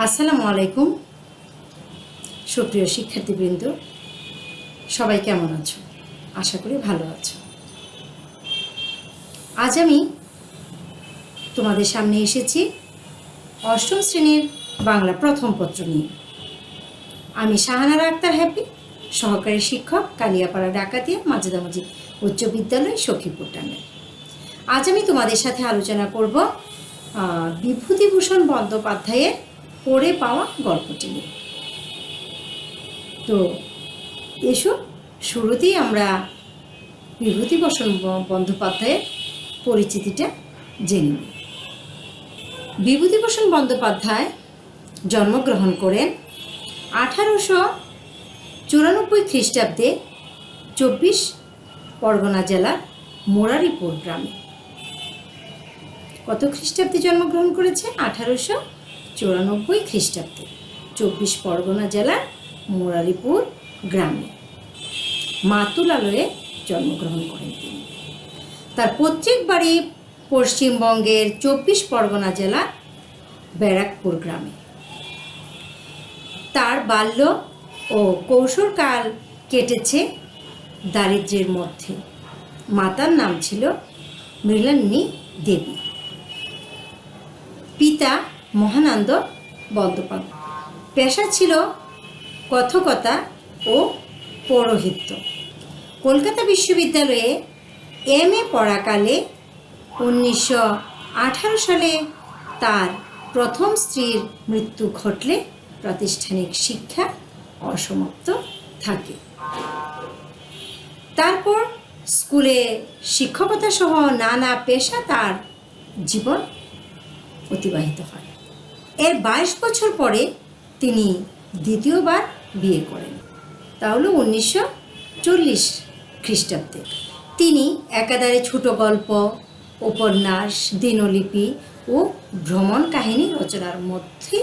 আসসালামু আলাইকুম সুপ্রিয় শিক্ষার্থীবৃন্দ, সবাই কেমন আছো? আশা করি ভালো আছো। আজ আমি তোমাদের সামনে এসেছি অষ্টম শ্রেণীর বাংলা প্রথম পত্র নিয়ে। আমি শাহানারা আক্তার হ্যাপি, সহকারী শিক্ষক, কালিয়াপাড়া ডাকাতিয়া মাজেদামজিদ উচ্চ বিদ্যালয়, সখীপুর টাঙ্গাইল। আজ আমি তোমাদের সাথে আলোচনা করব বিভূতিভূষণ বন্দ্যোপাধ্যায়ের পড়ে পাওয়া গল্পটি নিয়ে। তো এসো শুরুতেই আমরা বিভূতিভূষণ বন্দ্যোপাধ্যায়ের পরিচিতিটা জেনে নিই। বিভূতিভূষণ বন্দ্যোপাধ্যায় জন্মগ্রহণ করেন 1894 খ্রিস্টাব্দে 24 পরগনা জেলার মুরারিপুর গ্রামে। কত খ্রিস্টাব্দে জন্মগ্রহণ করেছে? 1894 খ্রিস্টাব্দে 24 পরগনা জেলার মুরারিপুর গ্রামে মাতুলালয়ে জন্মগ্রহণ করেন তিনি। তার পৈতৃক বাড়ি পশ্চিমবঙ্গের 24 পরগনা জেলার ব্যারাকপুর গ্রামে। তার বাল্য ও কৈশোরকাল কেটেছে দারিদ্র্যের মধ্যে। মাতার নাম ছিল মৃণালিনী দেবী, পিতা মহানন্দ বন্দ্যোপাধ্যায়। পেশা ছিল কথকতা ও পৌরোহিত্য। কলকাতা বিশ্ববিদ্যালয়ে MA পড়াকালে 1918 সালে তার প্রথম স্ত্রীর মৃত্যু ঘটলে প্রাতিষ্ঠানিক শিক্ষা অসমাপ্ত থাকে। তারপর স্কুলে শিক্ষকতা সহ নানা পেশা তার জীবন অতিবাহিত হয়। এর 22 বছর পরে তিনি দ্বিতীয়বার বিয়ে করেন, তা হলো 1940 খ্রিস্টাব্দে। তিনি একাধারে ছোট গল্প, উপন্যাস, দিনলিপি ও ভ্রমণ কাহিনী রচনার মধ্যে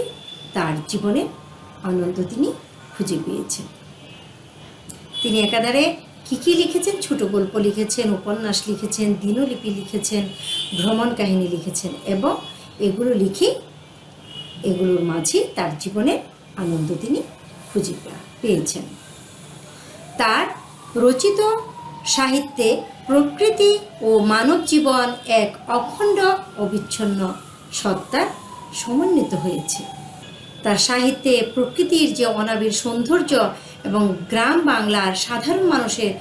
তার জীবনের আনন্দ তিনি খুঁজে পেয়েছেন। তিনি একাধারে কী লিখেছেন? ছোট গল্প লিখেছেন, উপন্যাস লিখেছেন, দিনলিপি লিখেছেন, ভ্রমণ কাহিনী লিখেছেন এবং এগুলোর মাঝে তার জীবনের আনন্দ তিনি খুঁজে পেয়েছেন। তার রচিত সাহিত্যে প্রকৃতি ও মানব জীবন এক অখণ্ড অবিচ্ছিন্ন সত্তার সমন্বিত হয়েছে। তার সাহিত্যে প্রকৃতির যে অনাবিল সৌন্দর্য এবং গ্রাম বাংলার সাধারণ মানুষের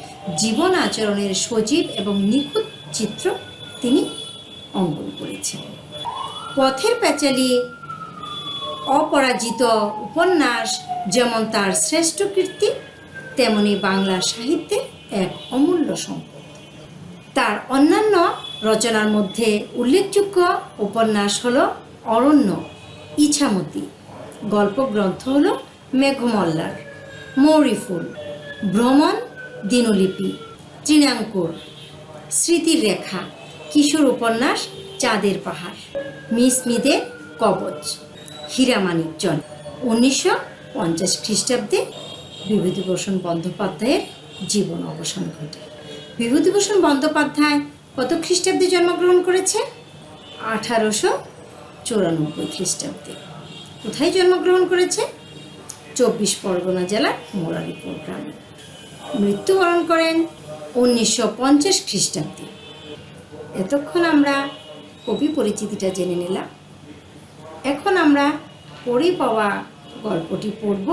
জীবন আচরণের সজীব এবং নিখুঁত চিত্র তিনি অঙ্কন করেছেন। পথের পাঁচালী, অপরাজিত উপন্যাস যেমন তার শ্রেষ্ঠ কীর্তি, তেমনি বাংলা সাহিত্যে এক অমূল্য সম্পদ। তার অন্যান্য রচনার মধ্যে উল্লেখযোগ্য উপন্যাস হল অরণ্য, ইছামতি, গল্পগ্রন্থ হল মেঘমল্লার, মৌরিফুল, ভ্রমণ, দিনলিপি, তৃণাঙ্কুর, স্মৃতির রেখা, কিশোর উপন্যাস চাঁদের পাহাড়, মিসমিদের কবচ, হীরামানিকজন। 1950 খ্রিস্টাব্দে বিভূতিভূষণ বন্দ্যোপাধ্যায়ের জীবন অবসান ঘটে। বিভূতিভূষণ বন্দ্যোপাধ্যায় কত খ্রিস্টাব্দে জন্মগ্রহণ করেছে? 1894 খ্রিস্টাব্দে। কোথায় জন্মগ্রহণ করেছে? 24 পরগনা জেলার মুরারিপুর গ্রামে। মৃত্যুবরণ করেন 1950 খ্রিস্টাব্দে। এতক্ষণ আমরা কবি পরিচিতিটা জেনে নিলাম। এখন আমরা পড়ে পাওয়া গল্পটি পড়ব।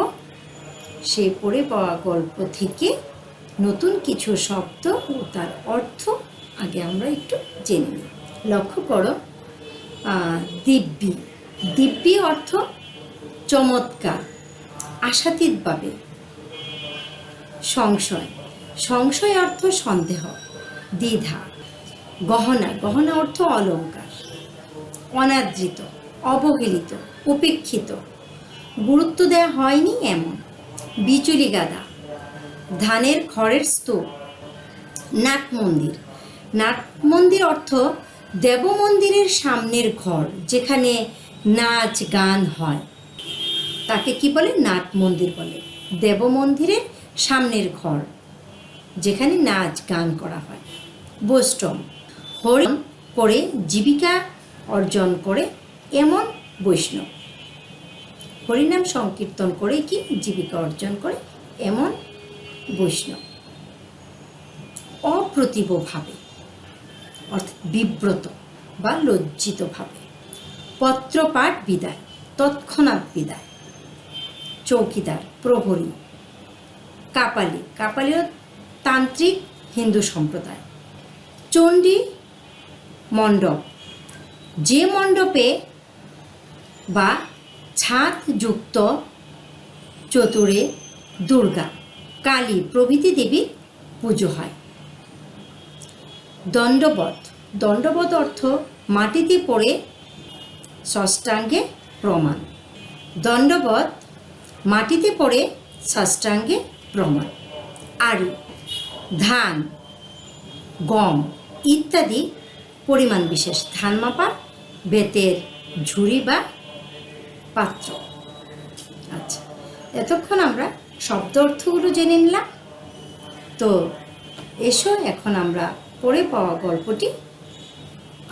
সেই পড়ে পাওয়া গল্প থেকে নতুন কিছু শব্দ ও তার অর্থ আগে আমরা একটু জেনে নিই। লক্ষ্য করো, দিব্যি। দিব্যি অর্থ চমৎকার, আশাতীতভাবে। সংশয়, সংশয় অর্থ সন্দেহ, দ্বিধা। গহনা, গহনা অর্থ অলঙ্কার। অনাদৃত, অবহেলিত, উপেক্ষিত, গুরুত্ব দেওয়া হয়নি এমন। বিচুলি গাদা, ধানের খড়ের স্তূপ। নাট মন্দির, নাট মন্দির অর্থ দেব মন্দিরের সামনের ঘর, যেখানে নাচ গান হয়, তাকে কি বলে? নাট মন্দির বলে। দেব মন্দিরের সামনের ঘর, যেখানে নাচ গান করা হয়। বৈষ্ণব, হরিণ করে জীবিকা অর্জন করে এমন বৈষ্ণব। হরিনাম সংকীর্তন করে কি জীবিকা অর্জন করে এমন বৈষ্ণব অপ্রতিভভাবে অর্থাৎ বিব্রত বা লজ্জিতভাবে পত্রপাঠ বিদায়, তৎক্ষণাৎ বিদায়। চৌকিদার, প্রহরী, কাপালীয় তান্ত্রিক হিন্দু সম্প্রদায়। চণ্ডী মণ্ডপ, যে মণ্ডপে বা ছাদযুক্ত চতুরে দুর্গা, কালী প্রভৃতি দেবীর পুজো হয়। দণ্ডবত অর্থ মাটিতে পড়ে ষষ্ঠাঙ্গে প্রমাণ। দণ্ডবত মাটিতে পড়ে ষষ্ঠাঙ্গে প্রমাণ। আড়ি, ধান, গম ইত্যাদি পরিমাণ বিশেষ ধান মাপা, বেতের ঝুড়ি বা পাত্র। আচ্ছা, এতক্ষণ আমরা শব্দ অর্থগুলো জেনে নিলাম। তো এসো এখন আমরা পড়ে পাওয়া গল্পটি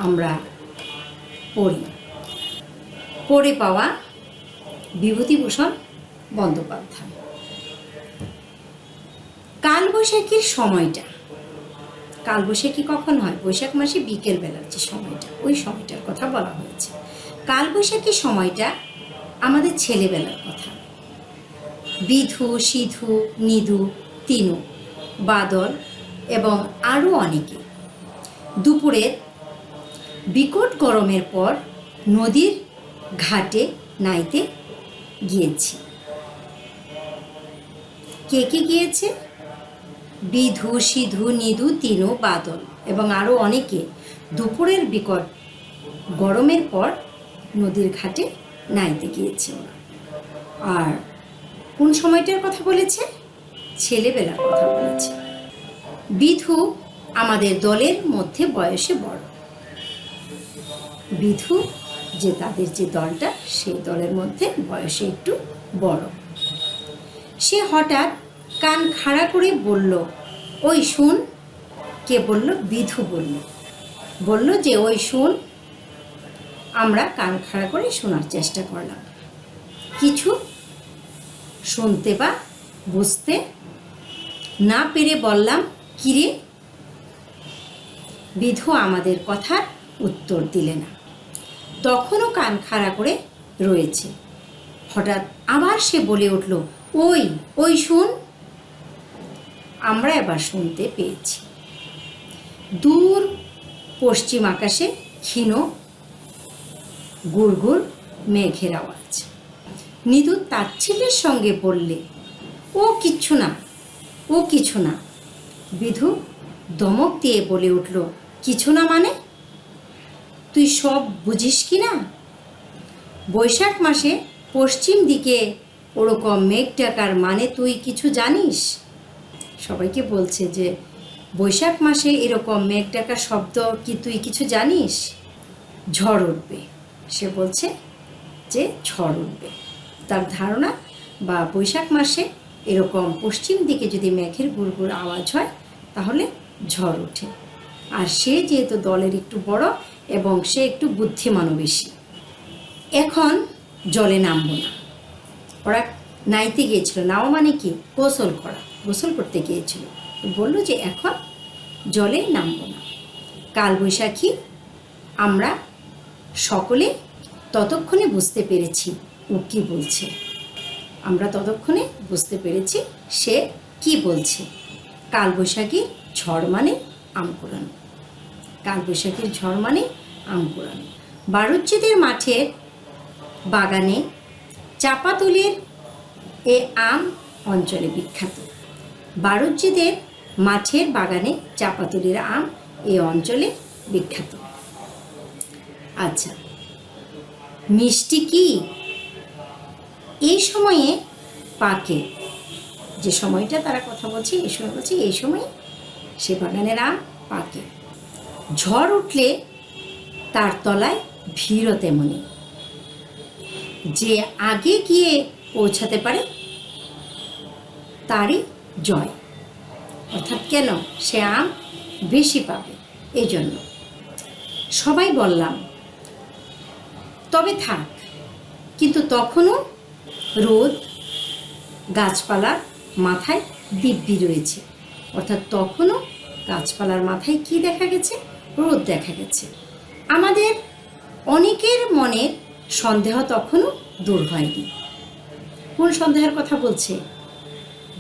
আমরা পড়ি। পড়ে পাওয়া বিভূতিভূষণ বন্দ্যোপাধ্যায়। কালবৈশাখীর সময়টা, কালবৈশাখী কখন হয়? বৈশাখ মাসে বিকেল বেলার যে সময়টা, ওই সময়টার কথা বলা হয়েছে। কালবৈশাখী সময়টা আমাদের ছেলেবেলার কথা। বিধু, সিধু, নিধু, তিনু, বাদল এবং আরও অনেকে দুপুরের বিকট গরমের পর নদীর ঘাটে নাইতে গিয়েছি। কে কে গিয়েছে? বিধু, সিধু, নিধু, তিনু, বাদল এবং আরও অনেকে দুপুরের বিকট গরমের পর নদীর ঘাটে নাইতে গিয়েছে ওরা। আর কোন সময়টার কথা বলেছে? ছেলেবেলার কথা বলেছে। বিধু আমাদের দলের মধ্যে বয়সে বড়। বিধু যে তাদের যে দলটা, সেই দলের মধ্যে বয়সে একটু বড়। সে হঠাৎ কান খাড়া করে বলল, ওই শুন। কে বলল? বিধু বলল যে ওই শুন। আমরা কান খাড়া করে শোনার চেষ্টা করলাম। কিছু শুনতে বা বুঝতে না পেরে বললাম, কিরে? বিধু আমাদের কথার উত্তর দিলে না, তখনও কান খাড়া করে রয়েছে। হঠাৎ আবার সে বলে উঠল, ওই শুন। আমরা এবার শুনতে পেয়েছি। দূর পশ্চিম আকাশে ক্ষীণ গুড়গুড় মেঘের আওয়াজ। নিধু তাচ্ছিল্যের সঙ্গে বললে, ও কিছু না। বিধু ধমক দিয়ে বলে উঠল, কিছু না মানে? তুই সব বুঝিস কি না? বৈশাখ মাসে পশ্চিম দিকে ওরকম মেঘ ডাকার মানে তুই কিছু জানিস? সবাইকে বলছে যে বৈশাখ মাসে এরকম মেঘ ডাকার শব্দ কি তুই কিছু জানিস? ঝড় উঠবে। সে বলছে যে ঝড় উঠবে। তার ধারণা বা বৈশাখ মাসে এরকম পশ্চিম দিকে যদি মেঘের গুড়গুড় আওয়াজ হয় তাহলে ঝড় ওঠে। আর সে যেহেতু দলের একটু বড় এবং সে একটু বুদ্ধিমানও বেশি। এখন জলে নামবো না। ওরা নাইতে গিয়েছিল। নাও মানে কি? গোসল করতে গিয়েছিল। বলল যে এখন জলে নামবো না। কালবৈশাখী আমরা সকলে ততক্ষণে বুঝতে পেরেছি ও কি বলছে। সে কি বলছে। কালবৈশাখীর ঝড় মানে আম কুড়ানো। বারুজ্যেদের মাঠের বাগানে চাপাতুলের এ আম অঞ্চলে বিখ্যাত। বারুজ্যেদের মাঠের বাগানে চাপাতুলের আম এ অঞ্চলে বিখ্যাত। আচ্ছা, মিষ্টি কি? এই সময়ে পাকে। যে সময়টা তারা কথা বলছে এই সময় সে বাগানের আম পাকে। ঝড় উঠলে তার তলায় ভিড়ও তেমনি। যে আগে গিয়ে পৌঁছাতে পারে তারই জয়। অর্থাৎ কেন? সে আম বেশি পাবে, এই জন্য। সবাই বললাম তবে থাক, কিন্তু তখনও রোদ গাছপালার মাথায় দিব্যি রয়েছে, অর্থাৎ তখনও গাছপালার মাথায় কি দেখা গেছে? রোদ দেখা গেছে। আমাদের অনেকের মনে সন্দেহ তখনও দূর হয়নি। কোন সন্দেহের কথা বলছে?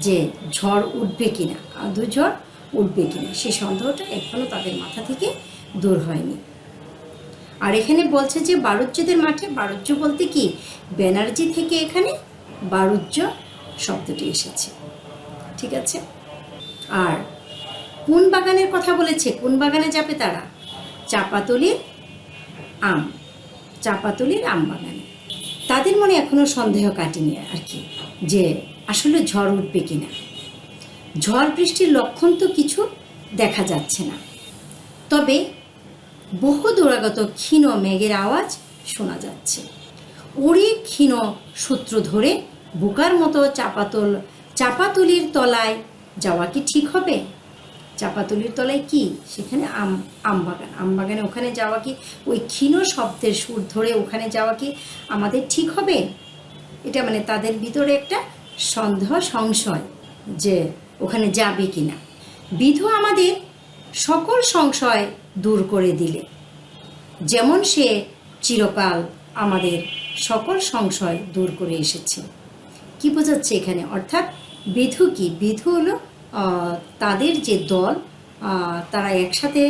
যে ঝড় উঠবে কিনা, আদৌ ঝড় উঠবে কিনা, সেই সন্দেহটা এখনও তাদের মাথা থেকে দূর হয়নি। আর এখানে বলছে যে বারুজ্যদের মাঠে, বারুজ্য বলতে কি, ব্যানার্জি থেকে এখানে বারুজ্য শব্দটি এসেছে। ঠিক আছে। আর কোন বাগানের কথা বলেছে? কোন বাগানে যাবে তারা? চাপাতলির আম বাগানে। তাদের মনে এখনো সন্দেহ কাটেনি আর কি, যে আসলে ঝড় উঠবে কিনা। ঝড় বৃষ্টির লক্ষণ তো কিছু দেখা যাচ্ছে না, তবে বহু দূরাগত ক্ষীণ মেঘের আওয়াজ শোনা যাচ্ছে। ওরই ক্ষীণ সূত্র ধরে বোকার মতো চাপাতলির তলায় যাওয়া কি ঠিক হবে? চাপাতলির তলায় কি? সেখানে আমবাগানে ওখানে যাওয়া কি, ওই ক্ষীণ শব্দের সুর ধরে ওখানে যাওয়া কি আমাদের ঠিক হবে? এটা মানে তাদের ভিতরে একটা সন্দেহ, সংশয় যে ওখানে যাবে কিনা। বিধু আমাদের সকল সংশয় দূর করে দিলে, যেমন সে চিরকাল আমাদের সকল সংশয় দূর করে এসেছে। কি বোঝাচ্ছে এখানে? অর্থাৎ বিধু কি? বিধু হলো তাদের যে দল, তারা একসাথে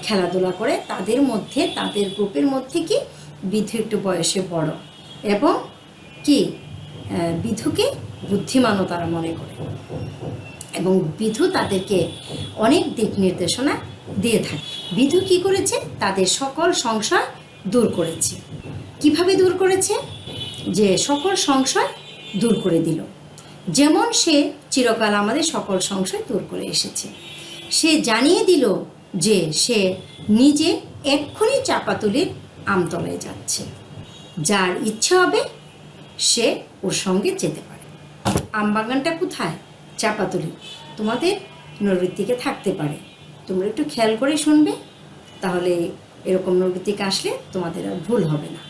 খেলাধুলা করে, তাদের মধ্যে, তাদের গ্রুপের মধ্যে কি বিধু একটু বয়সে বড়, এবং কি বিধুকে বুদ্ধিমানও তারা মনে করে, এবং বিধু তাদেরকে অনেক দিক নির্দেশনা দিয়ে থাকে। বিধু কি করেছে? তাদের সকল সংশয় দূর করেছে। কিভাবে দূর করেছে? যে সকল সংশয় দূর করে দিল। যেমন সে চিরকাল আমাদের সকল সংশয় দূর করে এসেছে। সে জানিয়ে দিল যে সে নিজে এক্ষুনি চাপাতলির আমতলায় যাচ্ছে। যার ইচ্ছা হবে সে ওর সঙ্গে যেতে পারে। আমবাগানটা কোথায়? চাপাতলি। তোমাদের নৈর্ঋত্যিকে থাকতে পারে, তোমরা একটু খেয়াল করে শুনবে, তাহলে এরকম নৈর্ঋত্যিক আসলে তোমাদের আর ভুল হবে না।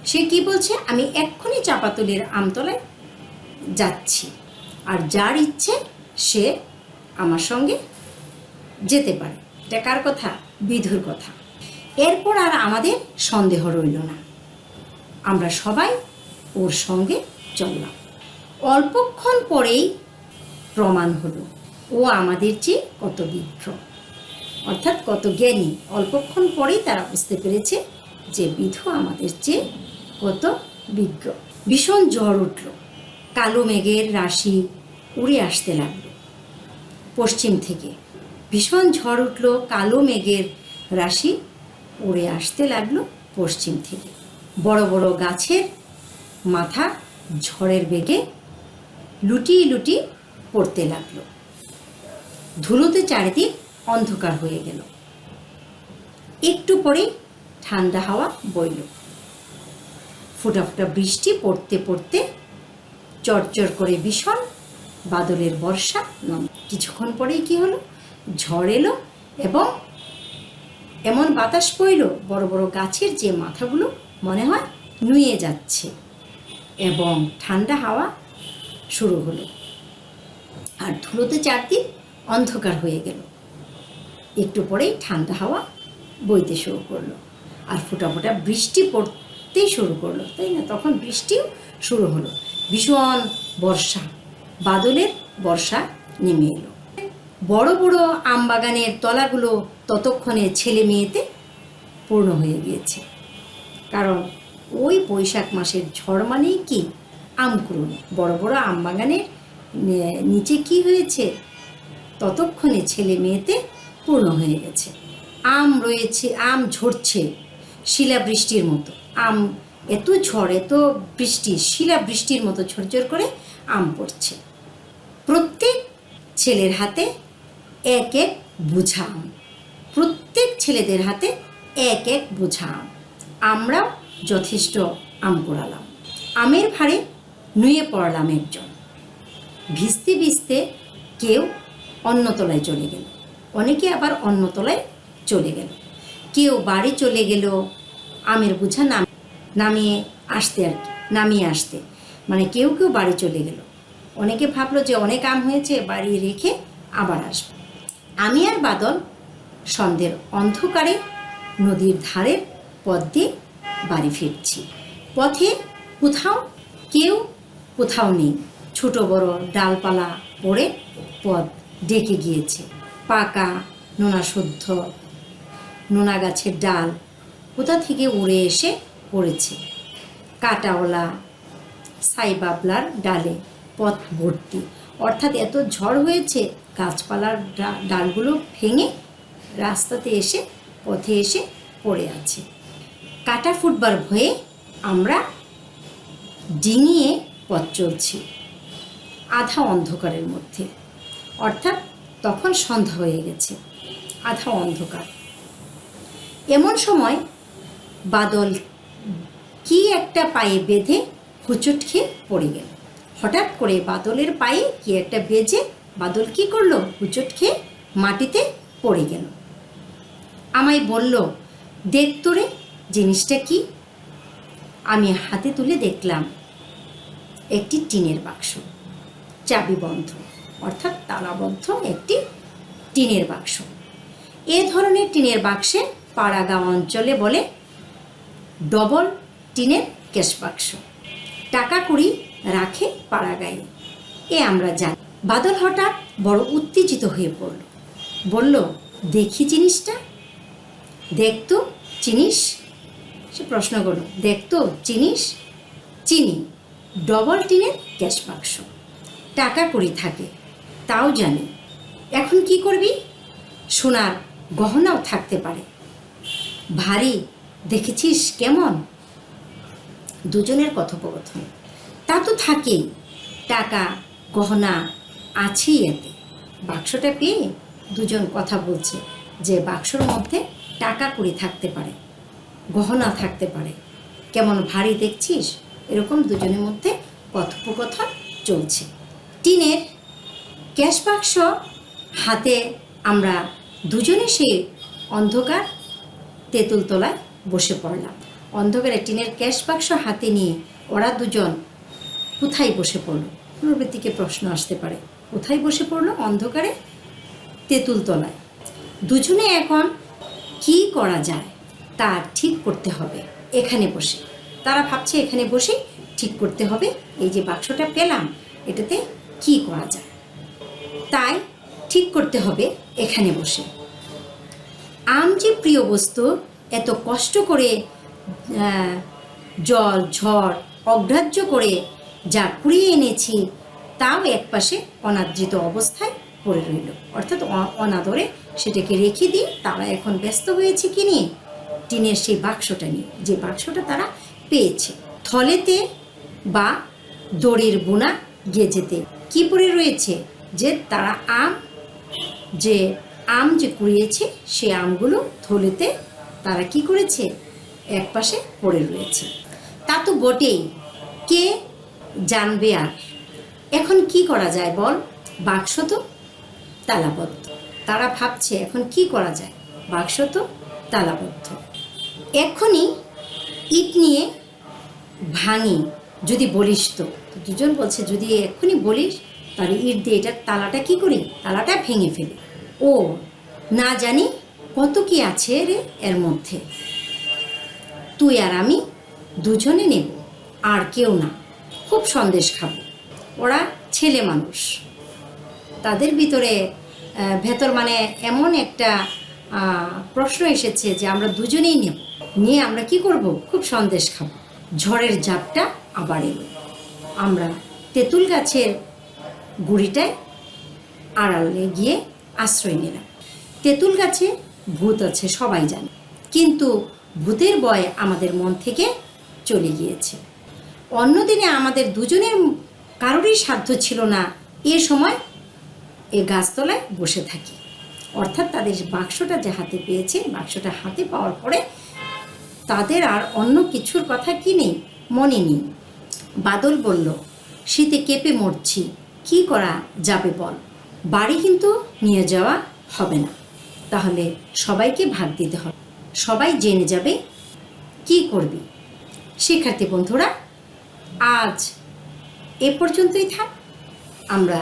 সে কি বলছে? আমি এক্ষুনি চাপাতলির আমতলায় যাচ্ছি, আর যার ইচ্ছে সে আমার সঙ্গে যেতে পারে। এটা কার কথা? বিধুর কথা। এরপর আর আমাদের সন্দেহ রইল না, আমরা সবাই ওর সঙ্গে চললাম। অল্পক্ষণ পরেই প্রমাণ হলো ও আমাদের চেয়ে কত বিজ্ঞ, অর্থাৎ কত জ্ঞানী। অল্পক্ষণ পরেই তারা বুঝতে পেরেছে যে বিধু আমাদের চেয়ে কত বিজ্ঞ। ভীষণ ঝড় উঠল, কালো মেঘের রাশি উড়ে আসতে লাগলো পশ্চিম থেকে। ভীষণ ঝড় উঠল, কালো মেঘের রাশি উড়ে আসতে লাগলো পশ্চিম থেকে। বড় বড় গাছের মাথা ঝড়ের বেগে লুটিয়ে লুটিয়ে পড়তে লাগলো। ধুলোতে চারিদিক অন্ধকার হয়ে গেল। একটু পরেই ঠান্ডা হাওয়া বইল। ফোঁটা ফোঁটা বৃষ্টি পড়তে পড়তে চরচর করে ভীষণ বাদলের বর্ষা নামল। কিছুক্ষণ পরেই কি হলো? ঝড় এলো, এবং এমন বাতাস বইল, বড় বড় গাছের যে মাথাগুলো মনে হয় নুয়ে যাচ্ছে, এবং ঠান্ডা হাওয়া শুরু হলো। আর ধুলোতে চারদিক অন্ধকার হয়ে গেল। একটু পরেই ঠান্ডা হাওয়া বইতে শুরু করলো, আর ফোঁটা ফোঁটা বৃষ্টি পড়তেই শুরু করলো, তাই না? তখন বৃষ্টিও শুরু হলো। ভীষণ বর্ষা, বাদলের বর্ষা নেমে এলো। বড় বড় আমবাগানের তলাগুলো ততক্ষণে ছেলে মেয়েতে পূর্ণ হয়ে গিয়েছে, কারণ ওই বৈশাখ মাসের ঝড় মানেই কি? আমকুড়ুন। বড় বড় আমবাগানের নিচে কি হয়েছে? ততক্ষণে ছেলে মেয়েতে পূর্ণ হয়ে গেছে। আম রয়েছে, আম ঝরছে শিলাবৃষ্টির মতো। আম এত ঝড়, এত বৃষ্টি, শিলাবৃষ্টির মতো ঝরঝর করে আম পড়ছে। প্রত্যেক ছেলের হাতে এক এক বোঝা আম, প্রত্যেক ছেলেদের হাতে এক এক বোঝা আম। আমরাও যথেষ্ট আম কুড়ালাম। আমের ভারে নুয়ে পড়লাম একজন। ভিজতে ভিজতে কেউ অন্যতলায় চলে গেল, অনেকে আবার অন্যতলায় চলে গেল। কেউ বাড়ি চলে গেল আমের বোঝা নামিয়ে আসতে, মানে কেউ কেউ বাড়ি চলে গেল। অনেকে ভাবলো যে অনেক আম হয়েছে, বাড়ি রেখে আবার আসবে। আমি আর বাদল সন্ধ্যের অন্ধকারে নদীর ধারের পথ দিয়ে বাড়ি ফিরছি। পথে কেউ কোথাও নেই। ছোট বড় ডালপালা পড়ে পথ ডেকে গিয়েছে। পাকা নোনা নোনা গাছের ডাল কোথা থেকে উড়ে এসে পড়েছে। কাঁটাওয়ালা সাইবাবলার ডালে পথ ভর্তি, অর্থাৎ এত ঝড় হয়েছে গাছপালার ডালগুলো ভেঙে রাস্তাতে এসে পথে এসে পড়ে আছে। কাটা ফুটবার ভয়ে আমরা ডিঙিয়ে পথ চলছি আধা অন্ধকারের মধ্যে, অর্থাৎ তখন সন্ধ্যা হয়ে গেছে, আধা অন্ধকার। এমন সময় বাদল কি একটা পায়ে বেঁধে হুঁচট খেয়ে পড়ে গেল। হঠাৎ করে বাদলের পায়ে কি একটা বেজে বাদল কি করলো, হুঁচট খেয়ে মাটিতে পড়ে গেল। আমায় বলল, দেখ তো রে জিনিসটা কি। আমি হাতে তুলে দেখলাম একটি টিনের বাক্স, চাবি বন্ধ, অর্থাৎ তালাবদ্ধ একটি টিনের বাক্স। এ ধরনের টিনের বাক্সে পাড়া গাঁও অঞ্চলে বলে ডবল টিনের ক্যাশ বাক্স। টাকা কড়ি রাখে পাড়া গায়ে, এ আমরা জানি। বাদল হঠাৎ বড় উত্তেজিত হয়ে পড়ল, বলল, দেখি জিনিসটা, দেখতো চিনিস? সে প্রশ্ন করল, দেখতো চিনিস? চিনি, ডবল টিনের ক্যাশ বাক্স, টাকা কড়ি থাকে, তাও জানি। এখন কি করবি? সোনার গহনাও থাকতে পারে, ভারী, দেখেছিস কেমন? দুজনের কথোপকথন। তা তো থাকেই, টাকা গহনা আছেই এতে। বাক্সটা পেয়ে দুজন কথা বলছে যে বাক্সর মধ্যে টাকা কড়ি থাকতে পারে, গহনা থাকতে পারে, কেমন ভারী দেখছিস? এরকম দুজনের মধ্যে কথোপকথন চলছে। টিনের ক্যাশ বাক্স হাতে আমরা দুজনে সেই অন্ধকার তেঁতুলতলায় বসে পড়লাম। অন্ধকারে টিনের ক্যাশ বাক্স হাতে নিয়ে ওরা দুজন কোথায় বসে পড়লো? পূর্ববর্তীকে প্রশ্ন আসতে পারে, কোথায় বসে পড়লো? অন্ধকারে তেঁতুলতলায়। দুজনে এখন কি করা যায় তা ঠিক করতে হবে এখানে বসে। তারা ভাবছে এখানে বসে ঠিক করতে হবে, এই যে বাক্সটা পেলাম এটাতে কি করা যায়, তাই ঠিক করতে হবে এখানে বসে। আম যে প্রিয় বস্তু, এত কষ্ট করে জল ঝড় অগ্রাহ্য করে যা কুড়িয়ে এনেছি তাও একপাশে অনাদৃত অবস্থায় পড়ে রইল, অর্থাৎ অনাদরে সেটাকে রেখে দিয়ে তারা এখন ব্যস্ত হয়েছে কি নিয়ে? টিনের সেই বাক্সটা নিয়ে, যে বাক্সটা তারা পেয়েছে। থলেতে বা দড়ির বোনা গেজেতে কি পড়ে রয়েছে? যে তারা আম যে কুড়িয়েছে সে আমগুলো থলেতে তারা কি করেছে? একপাশে পড়ে রয়েছে। তা তো বটেই, কে জানবে আর। এখন কি করা যায় বল? বাক্স তো তালাবদ্ধ। তারা ভাবছে এখন কি করা যায়, বাক্স তো তালাবদ্ধ। এক্ষুনি ইট নিয়ে ভাঙি যদি বলিস তো। দুজন বলছে, যদি এক্ষুনি বলিস তাহলে ইট দিয়ে এটার তালাটা কি করি, তালাটা ভেঙে ফেলি। ও না জানি কত কি আছে রে এর মধ্যে, তুই আর আমি দুজনে নেব, আর কেউ না। খুব সন্দেশ খাবো। ওরা ছেলে মানুষ, তাদের ভিতরে ভেতর মানে এমন একটা প্রশ্ন এসেছে যে আমরা দুজনেই নেব, নিয়ে আমরা কি করব? খুব সন্দেশ খাবো। ঝড়ের ঝাপটা আবার এলো। আমরা তেঁতুল গাছের গুড়িটায় আড়ালে গিয়ে আশ্রয় নিলাম। তেঁতুল গাছে ভূত আছে সবাই জানে, কিন্তু ভূতের ভয় আমাদের মন থেকে চলে গিয়েছে। অন্যদিনে আমাদের দুজনের কারোরই সাধ্য ছিল না এ সময় এ গাছতলায় বসে থাকি। অর্থাৎ তাদের বাক্সটা যে হাতে পেয়েছে, বাক্সটা হাতে পাওয়ার পরে তাদের আর অন্য কিছুর কথা কি নেই, মনে নেই। বাদল বলল, শীতে কেঁপে মরছি, কি করা যাবে বল? বাড়ি কিন্তু নিয়ে যাওয়া হবে না, তাহলে সবাইকে ভাগ দিতে হবে, সবাই জেনে যাবে। কি করবি? শিক্ষার্থী বন্ধুরা, আজ এ পর্যন্তই থাক। আমরা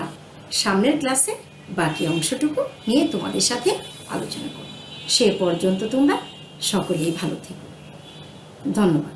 সামনের ক্লাসে বাকি অংশটুকু নিয়ে তোমাদের সাথে আলোচনা করব। সে পর্যন্ত তোমরা সকলেই ভালো থেকো। ধন্যবাদ।